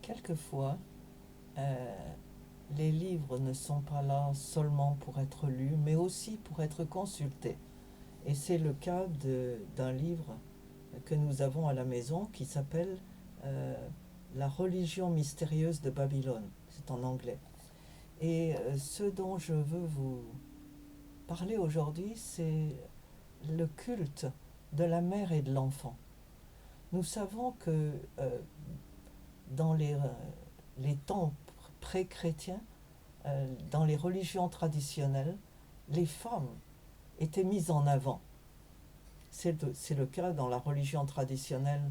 Quelquefois, euh, les livres ne sont pas là seulement pour être lus, mais aussi pour être consultés. Et c'est le cas d'un livre que nous avons à la maison qui s'appelle euh, La religion mystérieuse de Babylone. C'est en anglais. Et ce dont je veux vous parler aujourd'hui, c'est le culte de la mère et de l'enfant. Nous savons que dans les temps pré-chrétiens, dans les religions traditionnelles, les femmes étaient mises en avant. C'est le cas dans la religion traditionnelle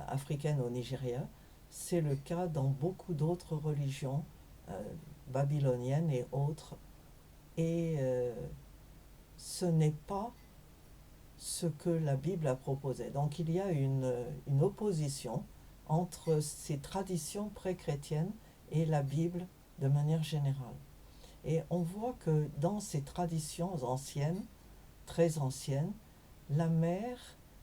africaine au Nigeria, c'est le cas dans beaucoup d'autres religions euh, babyloniennes et autres. Et ce n'est pas ce que la Bible a proposé. Donc il y a une opposition entre ces traditions pré-chrétiennes et la Bible de manière générale. Et on voit que dans ces traditions anciennes, très anciennes, la mère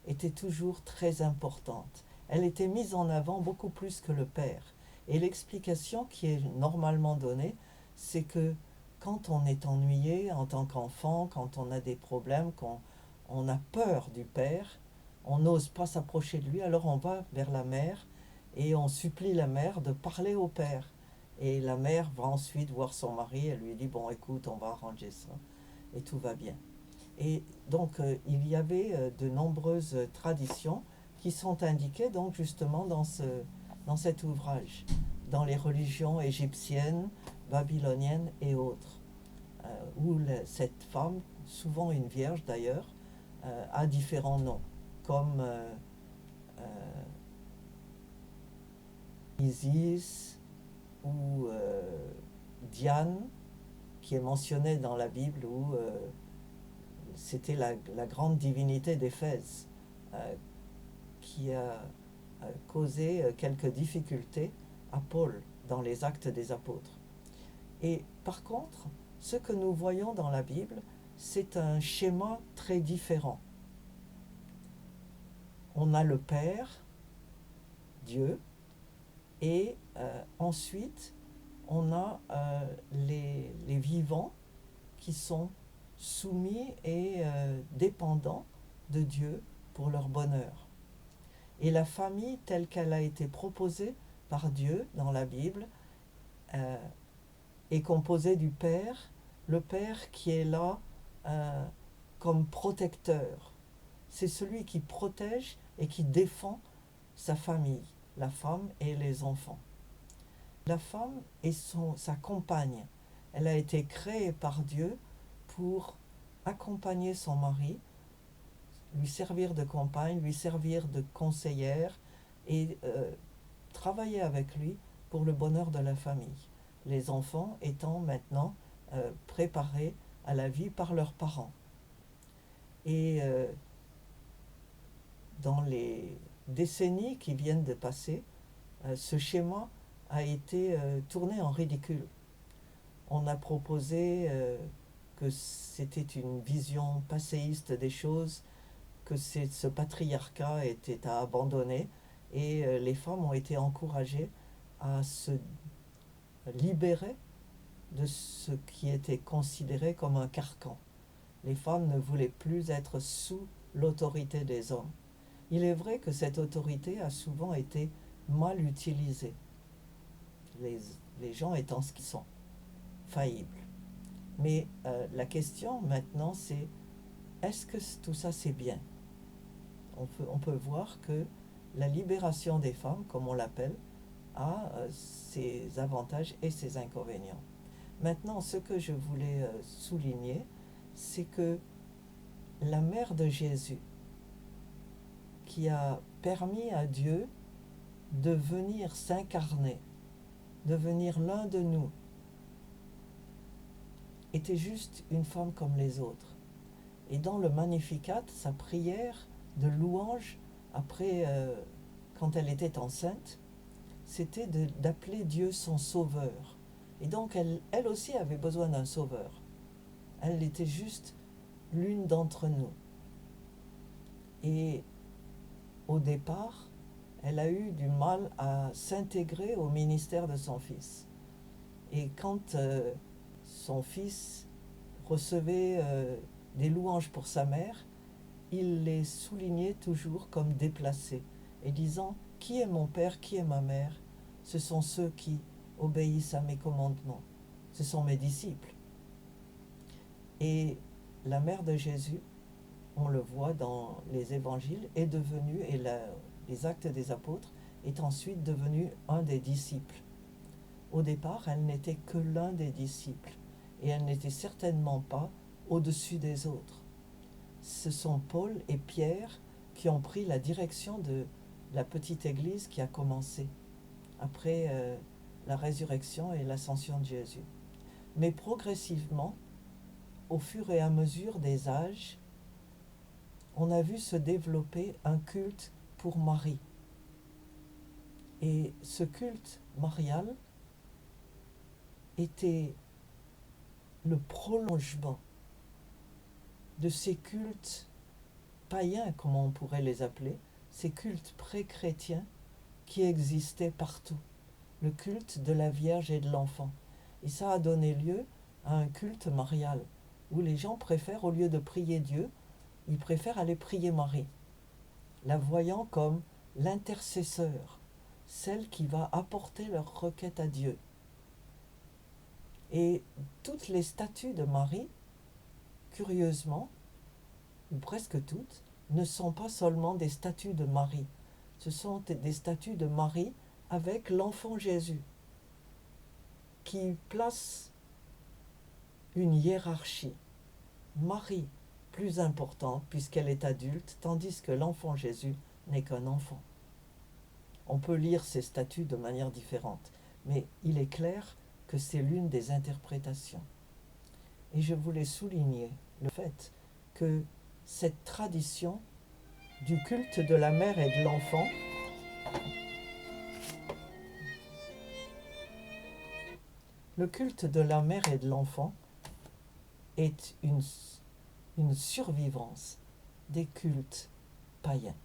était toujours très importante. Elle était mise en avant beaucoup plus que le père. Et l'explication qui est normalement donnée, c'est que quand on est ennuyé en tant qu'enfant, quand on a des problèmes, quand on a peur du père, on n'ose pas s'approcher de lui, alors on va vers la mère et on supplie la mère de parler au père. Et la mère va ensuite voir son mari et lui dit, bon écoute, on va arranger ça et tout va bien. Et donc il y avait de nombreuses traditions qui sont indiquées donc justement dans cet ouvrage, dans les religions égyptiennes, babyloniennes et autres, où cette femme, souvent une vierge d'ailleurs, a différents noms, comme Isis ou Diane, qui est mentionnée dans la Bible, où c'était la grande divinité d'Éphèse, euh, qui a causé quelques difficultés à Paul dans les Actes des Apôtres. Et par contre, ce que nous voyons dans la Bible, c'est un schéma très différent. On a le Père, Dieu, et ensuite on a les vivants qui sont soumis et dépendants de Dieu pour leur bonheur. Et la famille telle qu'elle a été proposée par Dieu dans la Bible euh, est composée du Père, le Père qui est là euh, comme protecteur. C'est celui qui protège et qui défend sa famille, la femme et les enfants. La femme est sa compagne. Elle a été créée par Dieu pour accompagner son mari, lui servir de compagne, lui servir de conseillère et travailler avec lui pour le bonheur de la famille. Les enfants étant maintenant préparés à la vie par leurs parents. Et dans les décennies qui viennent de passer, ce schéma a été tourné en ridicule. On a proposé que c'était une vision passéiste des choses, que ce patriarcat était à abandonner et les femmes ont été encouragées à se libérer de ce qui était considéré comme un carcan. Les femmes ne voulaient plus être sous l'autorité des hommes. Il est vrai que cette autorité a souvent été mal utilisée, les, les gens étant ce qu'ils sont, faillibles. Mais la question maintenant c'est, est-ce que tout ça c'est bien? On peut voir que la libération des femmes, comme on l'appelle, a ses avantages et ses inconvénients. Maintenant, ce que je voulais souligner, c'est que la mère de Jésus, qui a permis à Dieu de venir s'incarner, de venir l'un de nous, était juste une femme comme les autres. Et dans le Magnificat, sa prière de louange, après, quand elle était enceinte, c'était d'appeler Dieu son sauveur. Et donc elle aussi avait besoin d'un sauveur. Elle était juste l'une d'entre nous. Et au départ, elle a eu du mal à s'intégrer au ministère de son fils. Et quand son fils recevait des louanges pour sa mère, il les soulignait toujours comme déplacés, et disant: Qui est mon père, qui est ma mère? Ce sont ceux qui obéissent à mes commandements, ce sont mes disciples. Et la mère de Jésus, on le voit dans les évangiles, est devenue, et les actes des apôtres, est ensuite devenue un des disciples. Au départ, elle n'était que l'un des disciples, et elle n'était certainement pas au-dessus des autres. Ce sont Paul et Pierre qui ont pris la direction de la petite église qui a commencé après la résurrection et l'ascension de Jésus. Mais progressivement, au fur et à mesure des âges, on a vu se développer un culte pour Marie. Et ce culte marial était le prolongement de ces cultes païens, comme on pourrait les appeler, ces cultes pré-chrétiens qui existaient partout. Le culte de la Vierge et de l'enfant. Et ça a donné lieu à un culte marial, où les gens préfèrent, au lieu de prier Dieu, ils préfèrent aller prier Marie, la voyant comme l'intercesseur, celle qui va apporter leur requête à Dieu. Et toutes les statues de Marie, curieusement, ou presque toutes, ne sont pas seulement des statues de Marie. Ce sont des statues de Marie avec l'enfant Jésus, qui place une hiérarchie. Marie plus importante puisqu'elle est adulte, tandis que l'enfant Jésus n'est qu'un enfant. On peut lire ces statues de manière différente, mais il est clair que c'est l'une des interprétations. Et je voulais souligner le fait que cette tradition du culte de la mère et de l'enfant le culte de la mère et de l'enfant est une survivance des cultes païens.